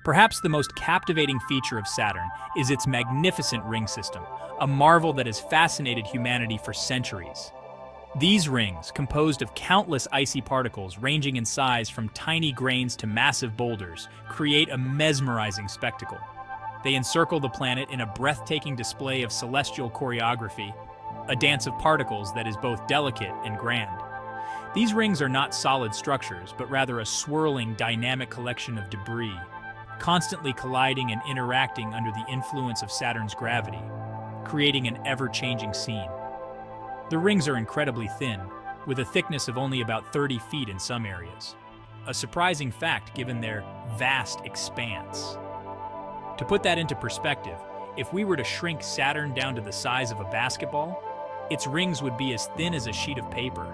Perhaps the most captivating feature of Saturn is its magnificent ring system, a marvel that has fascinated humanity for centuries. These rings, composed of countless icy particles ranging in size from tiny grains to massive boulders, create a mesmerizing spectacle. They encircle the planet in a breathtaking display of celestial choreography, a dance of particles that is both delicate and grand. These rings are not solid structures, but rather a swirling, dynamic collection of debris, constantly colliding and interacting under the influence of Saturn's gravity, creating an ever-changing scene. The rings are incredibly thin, with a thickness of only about 30 feet in some areas, a surprising fact given their vast expanse. To put that into perspective, if we were to shrink Saturn down to the size of a basketball, its rings would be as thin as a sheet of paper.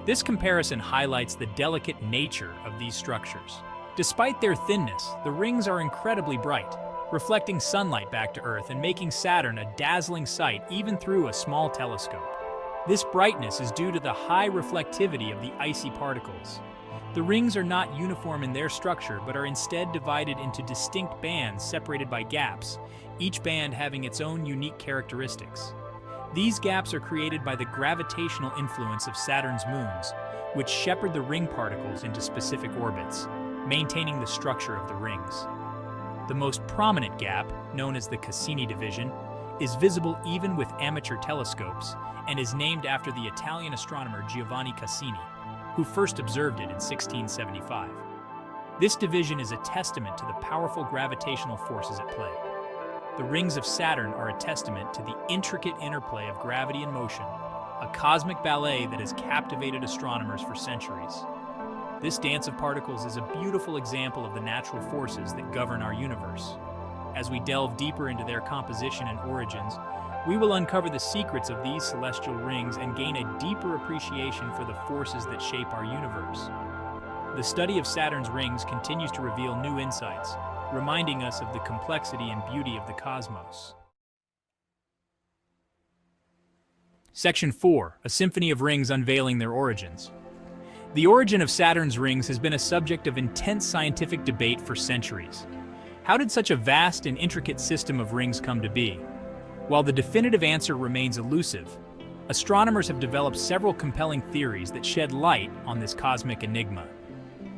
This comparison highlights the delicate nature of these structures. Despite their thinness, the rings are incredibly bright, reflecting sunlight back to Earth and making Saturn a dazzling sight even through a small telescope. This brightness is due to the high reflectivity of the icy particles. The rings are not uniform in their structure, but are instead divided into distinct bands separated by gaps, each band having its own unique characteristics. These gaps are created by the gravitational influence of Saturn's moons, which shepherd the ring particles into specific orbits, maintaining the structure of the rings. The most prominent gap, known as the Cassini division, is visible even with amateur telescopes and is named after the Italian astronomer Giovanni Cassini, who first observed it in 1675. This division is a testament to the powerful gravitational forces at play. The rings of Saturn are a testament to the intricate interplay of gravity and motion, a cosmic ballet that has captivated astronomers for centuries. This dance of particles is a beautiful example of the natural forces that govern our universe. As we delve deeper into their composition and origins, we will uncover the secrets of these celestial rings and gain a deeper appreciation for the forces that shape our universe. The study of Saturn's rings continues to reveal new insights, reminding us of the complexity and beauty of the cosmos. Section 4, a symphony of rings unveiling their origins. The origin of Saturn's rings has been a subject of intense scientific debate for centuries. How did such a vast and intricate system of rings come to be? While the definitive answer remains elusive, astronomers have developed several compelling theories that shed light on this cosmic enigma.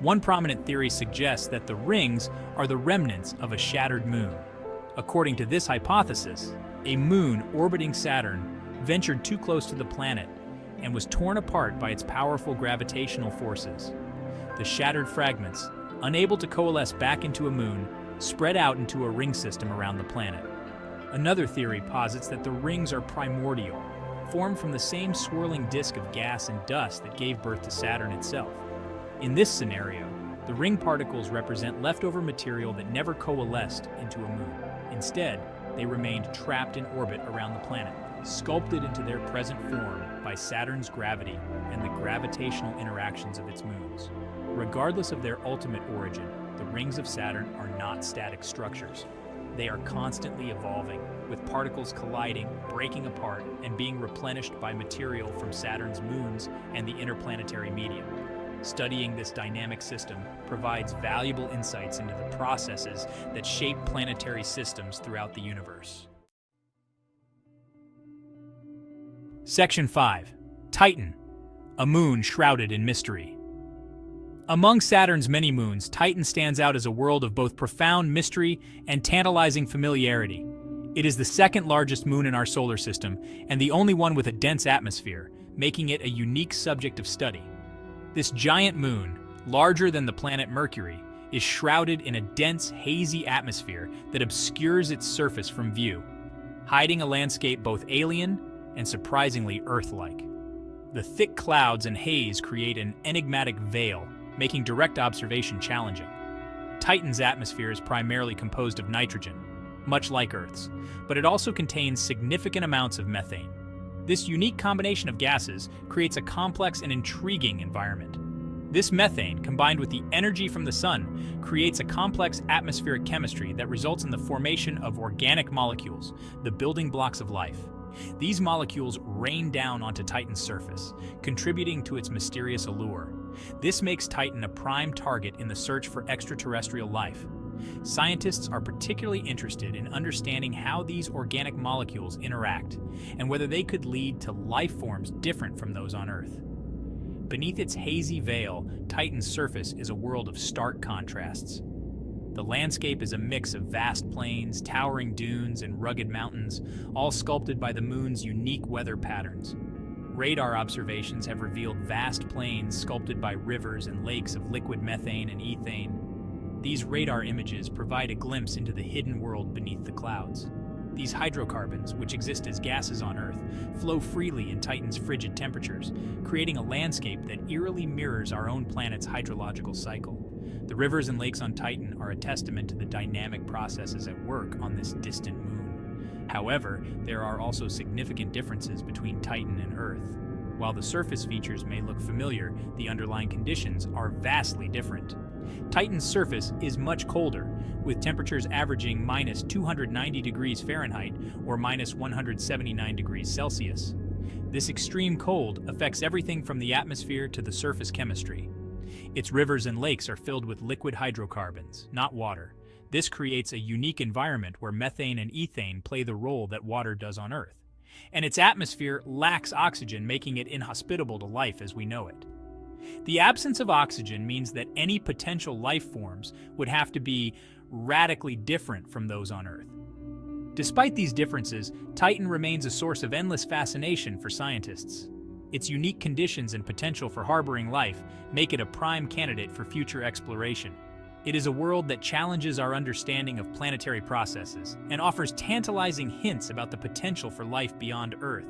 One prominent theory suggests that the rings are the remnants of a shattered moon. According to this hypothesis, a moon orbiting Saturn ventured too close to the planet and was torn apart by its powerful gravitational forces. The shattered fragments, unable to coalesce back into a moon, spread out into a ring system around the planet. Another theory posits that the rings are primordial, formed from the same swirling disk of gas and dust that gave birth to Saturn itself. In this scenario, the ring particles represent leftover material that never coalesced into a moon. Instead, they remained trapped in orbit around the planet, sculpted into their present form by Saturn's gravity and the gravitational interactions of its moons. Regardless of their ultimate origin, the rings of Saturn are not static structures. They are constantly evolving, with particles colliding, breaking apart, and being replenished by material from Saturn's moons and the interplanetary medium. Studying this dynamic system provides valuable insights into the processes that shape planetary systems throughout the universe. Section 5. Titan, a moon shrouded in mystery. Among Saturn's many moons, Titan stands out as a world of both profound mystery and tantalizing familiarity. It is the second largest moon in our solar system and the only one with a dense atmosphere, making it a unique subject of study. This giant moon, larger than the planet Mercury, is shrouded in a dense, hazy atmosphere that obscures its surface from view, hiding a landscape both alien and surprisingly Earth-like. The thick clouds and haze create an enigmatic veil, making direct observation challenging. Titan's atmosphere is primarily composed of nitrogen, much like Earth's, but it also contains significant amounts of methane. This unique combination of gases creates a complex and intriguing environment. This methane, combined with the energy from the sun, creates a complex atmospheric chemistry that results in the formation of organic molecules, the building blocks of life. These molecules rain down onto Titan's surface, contributing to its mysterious allure. This makes Titan a prime target in the search for extraterrestrial life. Scientists are particularly interested in understanding how these organic molecules interact and whether they could lead to life forms different from those on Earth. Beneath its hazy veil, Titan's surface is a world of stark contrasts. The landscape is a mix of vast plains, towering dunes, and rugged mountains, all sculpted by the moon's unique weather patterns. Radar observations have revealed vast plains sculpted by rivers and lakes of liquid methane and ethane. These radar images provide a glimpse into the hidden world beneath the clouds. These hydrocarbons, which exist as gases on Earth, flow freely in Titan's frigid temperatures, creating a landscape that eerily mirrors our own planet's hydrological cycle. The rivers and lakes on Titan are a testament to the dynamic processes at work on this distant moon. However, there are also significant differences between Titan and Earth. While the surface features may look familiar, the underlying conditions are vastly different. Titan's surface is much colder, with temperatures averaging minus 290 degrees Fahrenheit or minus 179 degrees Celsius. This extreme cold affects everything from the atmosphere to the surface chemistry. Its rivers and lakes are filled with liquid hydrocarbons, not water. This creates a unique environment where methane and ethane play the role that water does on Earth. And its atmosphere lacks oxygen, making it inhospitable to life as we know it. The absence of oxygen means that any potential life forms would have to be radically different from those on Earth. Despite these differences, Titan remains a source of endless fascination for scientists. Its unique conditions and potential for harboring life make it a prime candidate for future exploration. It is a world that challenges our understanding of planetary processes and offers tantalizing hints about the potential for life beyond Earth.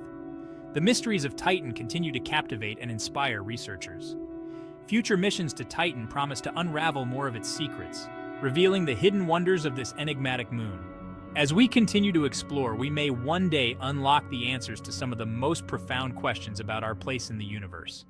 The mysteries of Titan continue to captivate and inspire researchers. Future missions to Titan promise to unravel more of its secrets, revealing the hidden wonders of this enigmatic moon. As we continue to explore, we may one day unlock the answers to some of the most profound questions about our place in the universe.